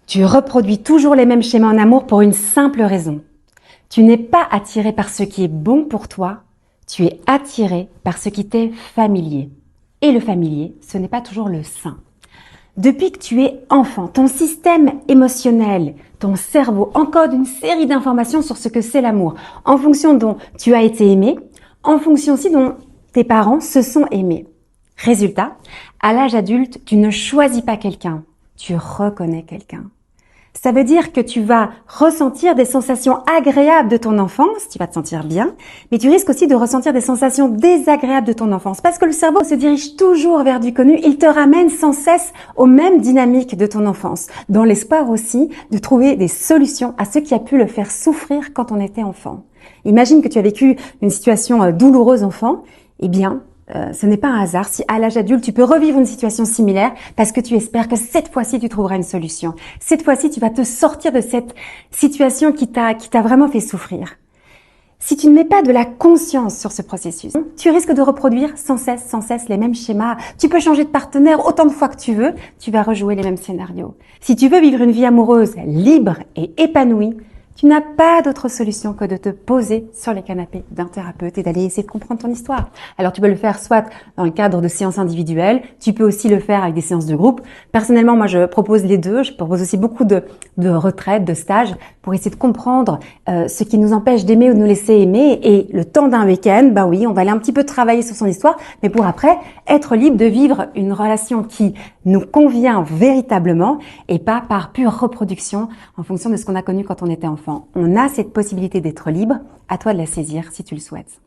Tu reproduis toujours les mêmes schémas en amour pour une simple raison. Tu n'es pas attiré par ce qui est bon pour toi, tu es attiré par ce qui t'est familier. Et le familier, ce n'est pas toujours le sain. Depuis que tu es enfant, ton système émotionnel, ton cerveau encode une série d'informations sur ce que c'est l'amour, en fonction dont tu as été aimé, en fonction aussi dont tes parents se sont aimés. Résultat, à l'âge adulte, tu ne choisis pas quelqu'un, tu reconnais quelqu'un. Ça veut dire que tu vas ressentir des sensations agréables de ton enfance, tu vas te sentir bien, mais tu risques aussi de ressentir des sensations désagréables de ton enfance parce que le cerveau se dirige toujours vers du connu, il te ramène sans cesse aux mêmes dynamiques de ton enfance, dans l'espoir aussi de trouver des solutions à ce qui a pu le faire souffrir quand on était enfant. Imagine que tu as vécu une situation douloureuse enfant, eh bien, ce n'est pas un hasard si à l'âge adulte tu peux revivre une situation similaire parce que tu espères que cette fois-ci tu trouveras une solution. Cette fois-ci tu vas te sortir de cette situation qui t'a vraiment fait souffrir. Si tu ne mets pas de la conscience sur ce processus, tu risques de reproduire sans cesse les mêmes schémas. Tu peux changer de partenaire autant de fois que tu veux, tu vas rejouer les mêmes scénarios. Si tu veux vivre une vie amoureuse libre et épanouie, tu n'as pas d'autre solution que de te poser sur les canapés d'un thérapeute et d'aller essayer de comprendre ton histoire. Alors tu peux le faire soit dans le cadre de séances individuelles, tu peux aussi le faire avec des séances de groupe. Personnellement, moi je propose les deux. Je propose aussi beaucoup de retraites, de stages pour essayer de comprendre ce qui nous empêche d'aimer ou de nous laisser aimer. Et le temps d'un week-end, bah oui, on va aller un petit peu travailler sur son histoire, mais pour après être libre de vivre une relation qui nous convient véritablement et pas par pure reproduction en fonction de ce qu'on a connu quand on était enfant. On a cette possibilité d'être libre, à toi de la saisir si tu le souhaites.